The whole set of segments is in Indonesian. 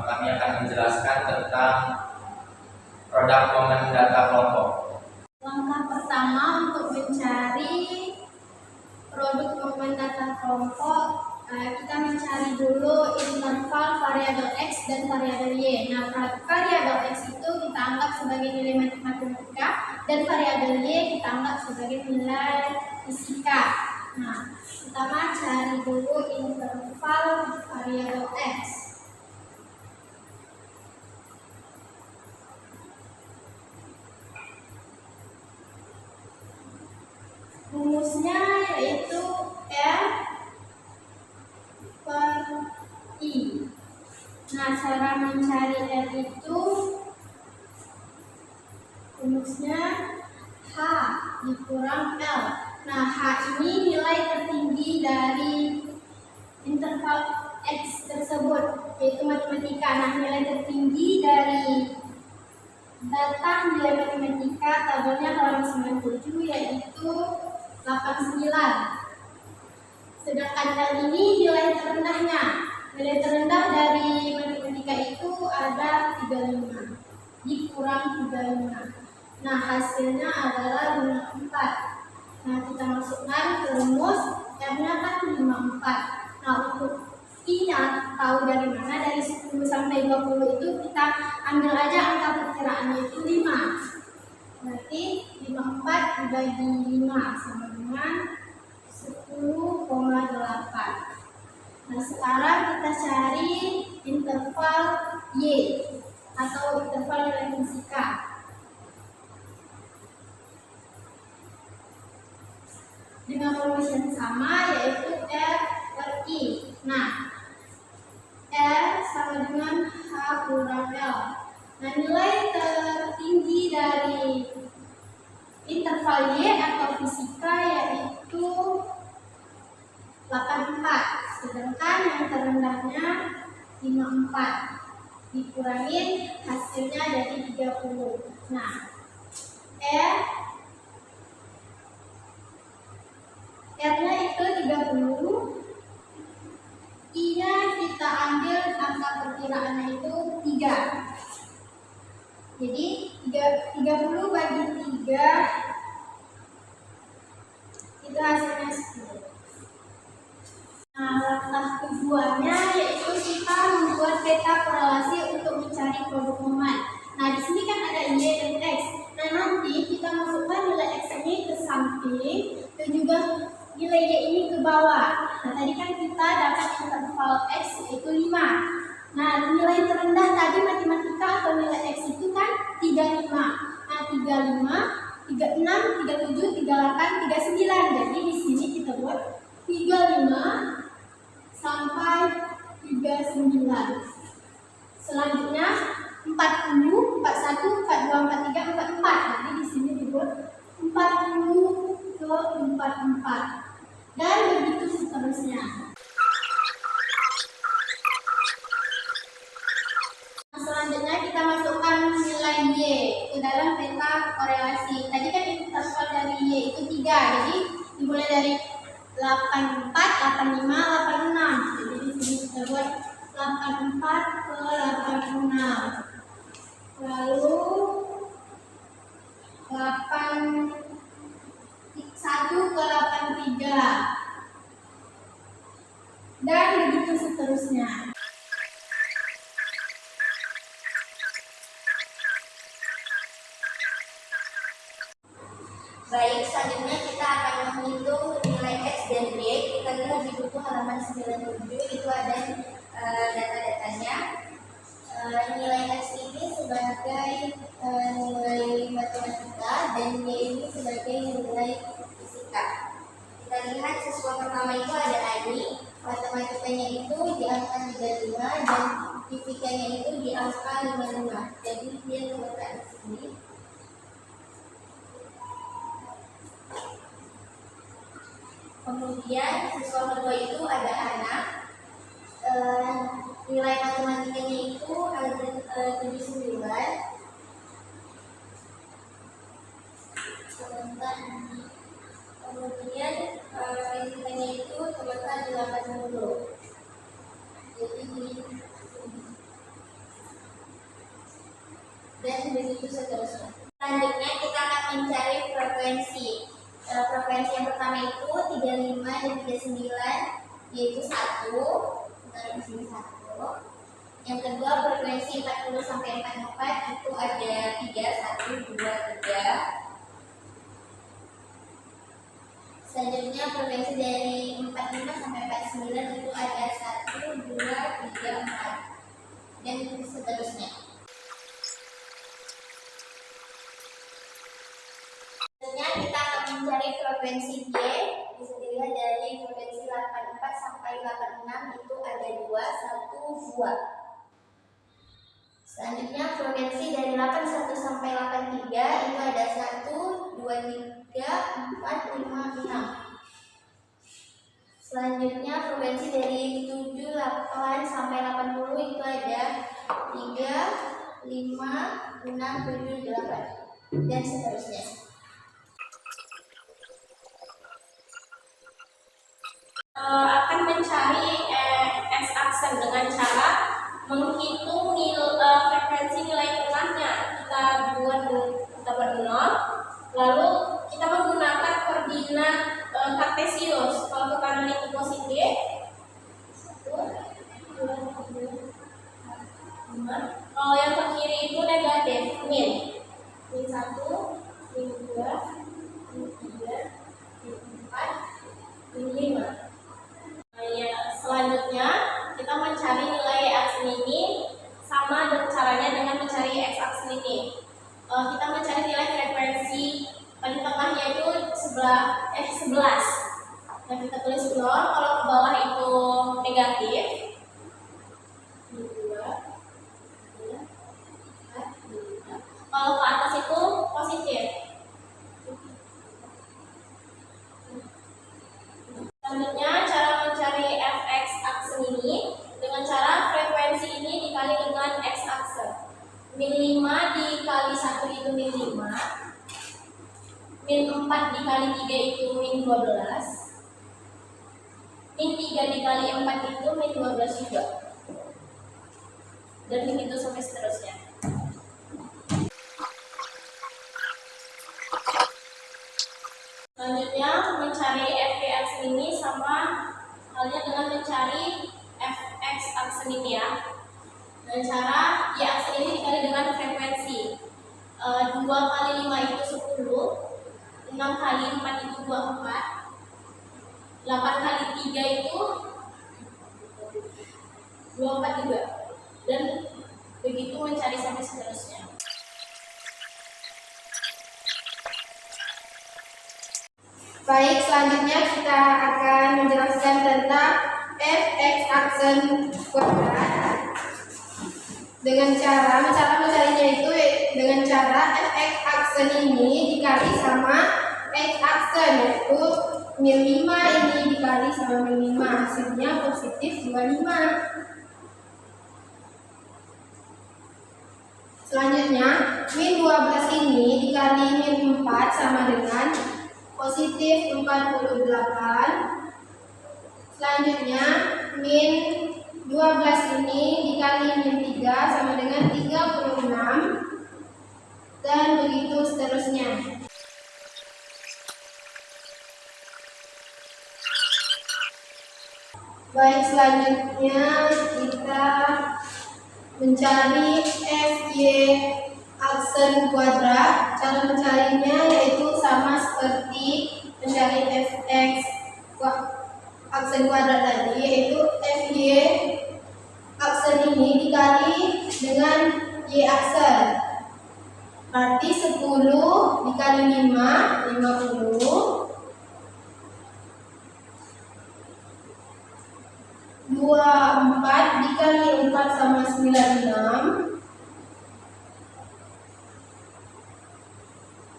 kami akan menjelaskan tentang produk momen data kelompok. Langkah pertama untuk mencari produk momen data kelompok, kita mencari dulu interval variabel X dan variabel Y. Nah, variabel X itu kita anggap sebagai nilai matematika dan variabel Y kita anggap sebagai nilai fisika. Nah, pertama cari dulu interval variabel X. Rumusnya yaitu R per I. Nah, cara mencari R itu rumusnya H dikurang L. Nah, H ini nilai tertinggi dari interval X tersebut, yaitu matematika. Nah, nilai tertinggi dari data nilai matematika tabelnya halaman 97 yaitu 89. Sedangkan L ini nilai terendahnya. Nilai terendah dari matematika itu ada 35 dikurang 35. Nah, hasilnya adalah 54. Nah, kita masukkan ke rumus, R-nya kan 54. Nah, untuk I-nya tahu dari mana? Dari 10 sampai 20 itu kita ambil aja angka perkiraannya itu 5. Berarti 54 dibagi 5 sama dengan 10,8. Nah, sekarang kita cari interval Y atau interval nilai fisika. Dengan rumus yang sama yaitu R per I. Nah, R sama dengan H kurang L. Nah, nilai tertinggi dari interval Y atau fisika yaitu 84. Sedangkan yang terendahnya 54. Dikurangin hasilnya jadi 30. Nah, R-nya itu 30. I-nya kita ambil angka perkiraannya itu 3. Jadi 30 bagi 3 itu hasilnya 10. Nah, langkah keduanya yaitu kita membuat peta korelasi untuk mencari produk momen. Nah, di sini kan ada Y dan X. Nah, nanti kita masukkan nilai X ini ke samping dan juga nilai Y ini ke bawah. Nah, tadi kan kita dapat interval X yaitu 5. Nah, nilai terendah tadi matematika atau nilai X itu kan 35. Nah, 35, 36, 37, 38, 39. Jadi di sini kita buat 35 sampai 39. Selanjutnya 40, 41, 42, 43, 44. Jadi di sini dibuat 40 ke 44. Dan begitu seterusnya. Selanjutnya kita masukkan nilai Y ke dalam peta korelasi. Tadi kan interval dari Y itu 3. Jadi dimulai dari 84, 85, 86. Jadi di sini kita buat 84 ke 86. Lalu 81 ke 83. Dan begitu seterusnya. Baik, selanjutnya kita akan menghitung nilai X dan Y. Kita lihat di buku halaman 97 itu ada data-datanya. Nilai X ini sebagai nilai matematika dan Y ini sebagai nilai fisika. Kita lihat siswa pertama itu ada Ani. Matematikanya itu di angka 35 dan fisikanya itu di angka 55. Jadi dia letakkan di sini. Kemudian siswa kedua itu ada anak, nilai matematikanya itu ada 79. Kemudian fisikanya itu terletak di 80. Jadi di dan begitu seterusnya. Selanjutnya kita akan mencari frekuensi. Frekuensi yang pertama itu 35 dan 39, yaitu 1. Taruh di sini 1. Yang kedua frekuensi 40 sampai 44 itu ada 3, 1, 2, 3. Selanjutnya frekuensi dari 45 sampai 49 itu ada 1, 2, 3, 4 dan seterusnya. Selanjutnya kita akan mencari frekuensi Y. Bisa dilihat dari frekuensi 84 sampai 86 itu ada 2, 1, 2. Selanjutnya frekuensi dari 81 sampai 83 itu ada 1, 2, 3, 4, 5, 6. Selanjutnya frekuensi dari 78 sampai 80 itu ada 3, 5, 6, 7, 8 dan seterusnya. Akan mencari x-aksen dengan cara menghitung frekuensi nilai tengahnya. Kita buat 0, lalu kita menggunakan koordinat kartesius. Kalau ke kanan itu positif, 1, 2, 3, 4, 5. Kalau yang ke kiri itu negatif, min 1, min 2, min 3, min 4, min 5. Selanjutnya kita mencari nilai aksen ini sama dengan caranya dengan mencari x aksen ini. Kita mencari nilai frekuensi paling tengahnya itu 11. Nah, kita tulis 0, kalau ke bawah itu negatif. 2, 3, 4, 5. Kalau ke atas itu positif. Selanjutnya cara mencari fx aksen ini dengan cara frekuensi ini dikali dengan x aksen. Min 5 dikali 1 itu min 5. Min 4 dikali 3 itu min 12. Min 3 dikali 4 itu min 12 juga. Dan begitu sampai seterusnya. Selanjutnya mencari fy aksen ini sama halnya dengan mencari fx aksen ini ya. Dengan cara y aksen ini dikali dengan frekuensi. 2 kali 5 itu 10, 6 kali 4 itu 24, 8 kali 3 itu 24 juga. Dan begitu mencari sampai seterusnya. Baik, selanjutnya kita akan menjelaskan tentang fx aksen kuadrat dengan cara mencarinya itu dengan cara fx aksen ini dikali sama x aksen, yaitu min 5 ini dikali sama min 5, hasilnya positif 25. Selanjutnya min 12 ini dikali min 4 sama dengan positif 48. Selanjutnya min 12 ini dikali min 3 sama dengan 36 dan begitu seterusnya. Baik, selanjutnya kita mencari fy aksen kuadrat. Cara mencarinya yaitu sama seperti mencari fx aksen kuadrat tadi, yaitu fy aksen ini dikali dengan y aksen. Berarti 10 dikali 5, 50. 24 dikali 4 sama 96.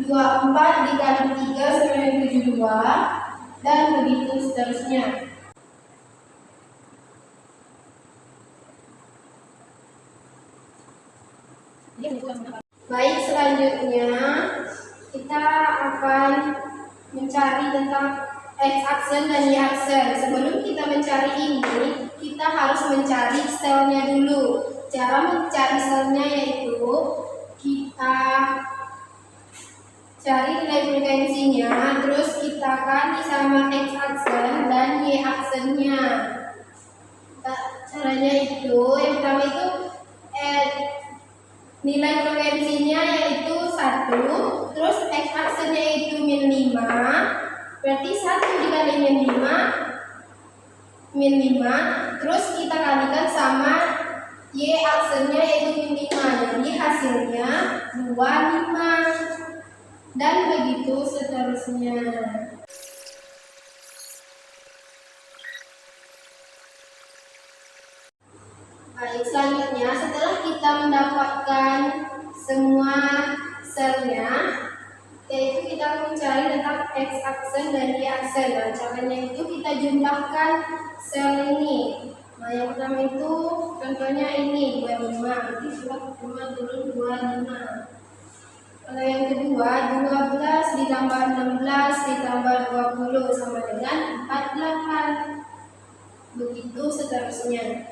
24 dikali 3 sama dengan 72 dan begitu seterusnya. Baik, selanjutnya kita akan mencari tentang x aksen dan y aksen. Sebelum kita mencari ini, kita harus mencari selnya dulu. Cara mencari selnya yaitu cari nilai frekuensinya, terus kita ganti sama X aksen dan Y aksennya. Caranya itu, yang pertama itu nilai frekuensinya yaitu 1, terus X aksennya itu -5, berarti 1 dikali -5, terus kita kalikan sama Y aksennya yaitu -5, jadi hasilnya 25. Dan begitu seterusnya. Baik, selanjutnya setelah kita mendapatkan semua selnya, yaitu kita mencari letak X aksen dan Y aksen. Nah, caranya itu kita jumlahkan sel ini. Nah, yang pertama itu contohnya ini 25, berarti 25 turun 25. Kalau yang kedua 12 ditambah 16 ditambah 20 sama dengan 48. Begitu seterusnya.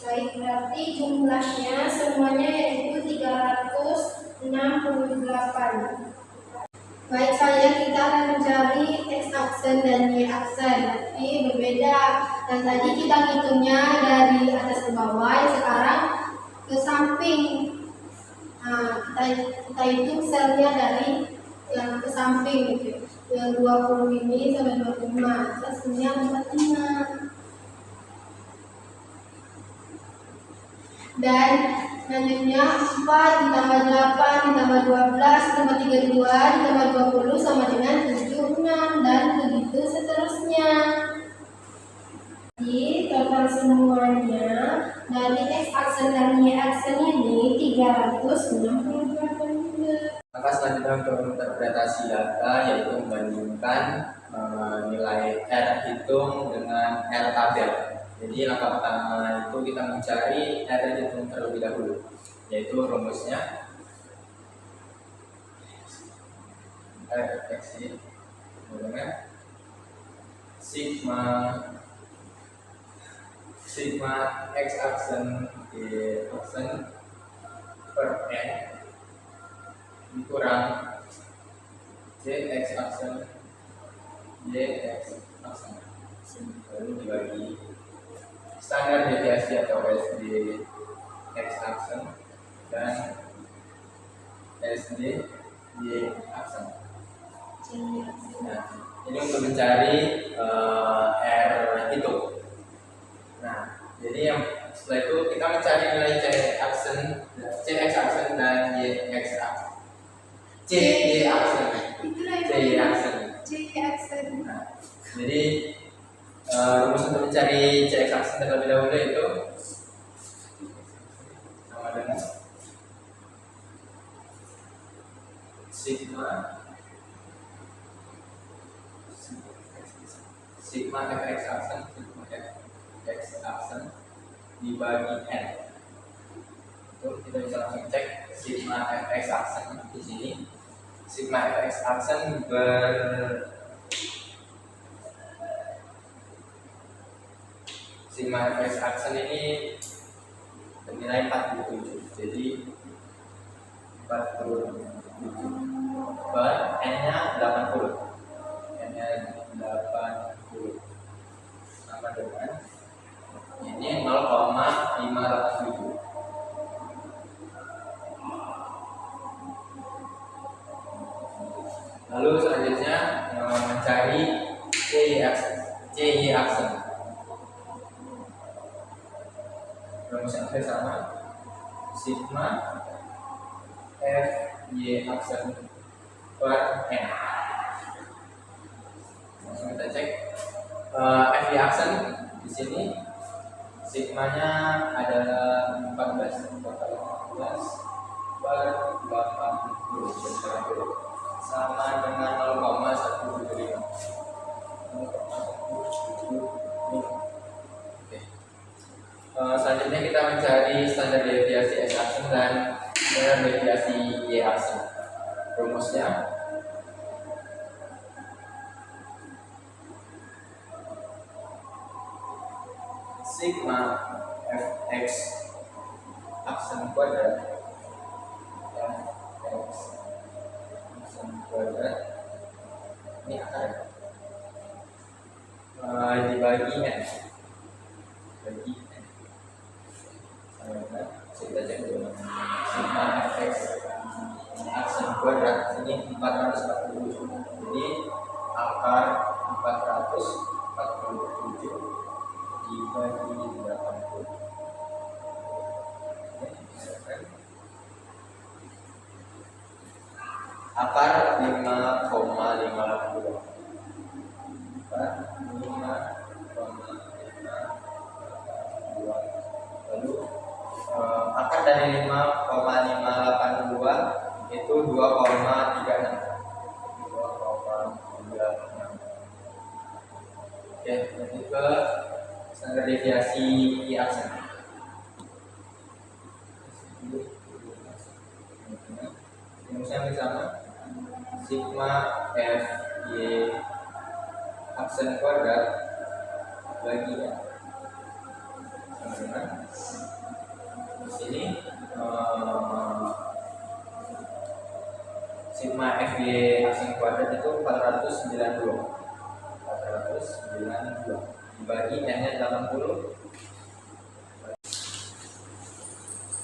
Baik, berarti jumlahnya semuanya yaitu 368. Baik, saya kita akan mencari X aksen dan Y aksen, tapi berbeda. Dan tadi kita hitungnya dari atas ke bawah, sekarang ke samping. Nah, kita hitung selnya dari yang ke samping gitu. Yang 20 ini sampai 25, hasilnya 45. Dan selanjutnya 4 ditambah 8 ditambah 12 ditambah 32 ditambah 20 sama dengan 76, dan begitu seterusnya. Jadi total semuanya dari X aksen dan Y aksen ini 368 juga. Maka selanjutnya untuk interpretasi data yaitu membandingkan nilai R hitung dengan R tabel. Jadi langkah pertama itu kita mencari R hitung terlebih dahulu, yaitu rumusnya X dengan sigma X aksen Y aksen per N dikurang J X aksen Y X aksen, lalu dibagi standar deviasi atau SD X aksen dan SD Y aksen. Nah, ini untuk mencari R hitung. Nah, jadi yang setelah itu kita mencari nilai C X aksen dan Y X aksen. C Y aksen. Nah, jadi rumus untuk mencari C X aksen terlebih dahulu itu sama dengan sigma F X aksen dibagi N. Itu kita bisa langsung cek sigma F X aksen di sini. Sigma F X aksen sigma F X aksen ini bernilai 47. Jadi 47 N-nya 80. N-nya 80 sama dengan ini 0,587. Lalu selanjutnya mencari CY aksen. Rumusnya sama sigma F Y aksen per N. Langsung kita cek F Y aksen di sini sigmanya adalah 14 per 80 sama dengan 0,175. Selanjutnya kita mencari standar deviasi X aksen dan standar deviasi Y aksen. Rumusnya sigma Fx aksen kuadrat kuadrat ini akar dibagi n bagi n sama dengan kita cek dulu sigma fx aksen kuadrat ini 447 jadi akar 447 dibagi 80 akar 5,52 lalu akar dari 5,582 itu 2,36 oke lanjut ke standar deviasi I aksen rumusnya sama sigma f y aksen kuadrat bagi n sama dengan di sini sigma f y aksen kuadrat itu 492 dibagi n nya 80.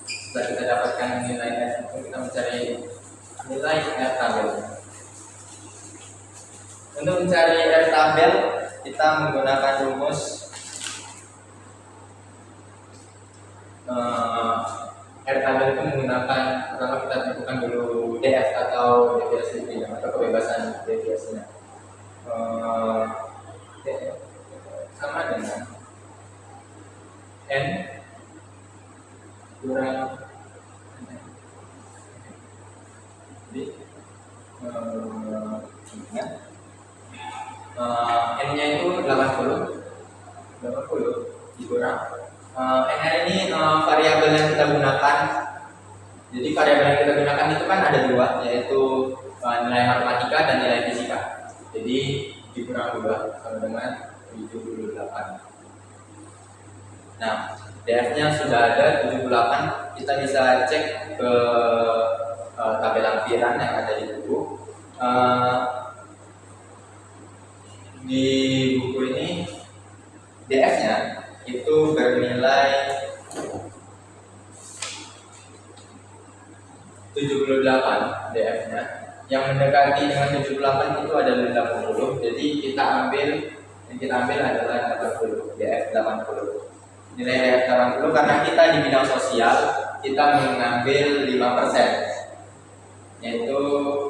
Setelah kita dapatkan nilai f itu kita mencari nilai R tabel. Untuk mencari R tabel kita menggunakan rumus R tabel itu menggunakan pertama kita tentukan dulu DF atau deviasi freedom atau kebebasan deviasinya. DF sama dengan N kurang N-nya itu 80 dikurang N ini variabel yang kita gunakan. Jadi variabel yang kita gunakan itu kan ada dua, yaitu nilai matematika dan nilai fisika. Jadi dikurang 2 sama dengan 78. Nah, DF-nya sudah ada 78. Kita bisa cek ke tabel lampiran yang ada di buku. Di buku ini DF-nya itu bernilai 78 DF-nya. Yang mendekati dengan 78 itu ada 80. Jadi yang kita ambil adalah 80, DF 80. Nilai DF 80 karena kita di bidang sosial, kita mengambil 5%. Yaitu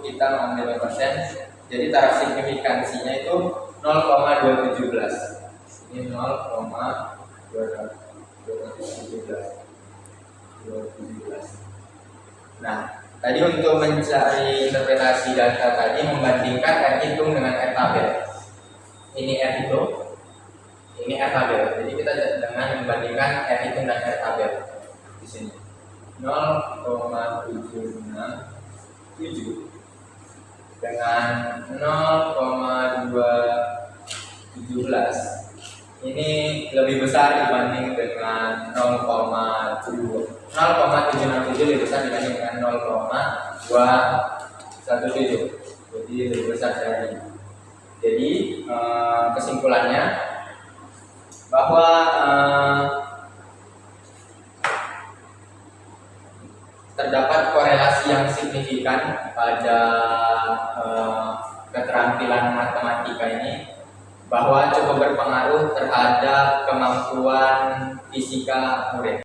kita mengambil 5%. Jadi taraf signifikansinya itu 0,217. Ini 0,217. Nah, tadi untuk mencari interpretasi data tadi membandingkan R hitung dengan R tabel. Ini R hitung, ini R tabel. Jadi kita dengan membandingkan R hitung dan R tabel di sini. 0,767 dengan 0,217 ini lebih besar dibanding dengan 0,767 lebih besar dibanding dengan 0,217. Jadi lebih besar dari. Jadi kesimpulannya bahwa terdapat korelasi yang signifikan pada keterampilan matematika ini, bahwa cukup berpengaruh terhadap kemampuan fisika murid.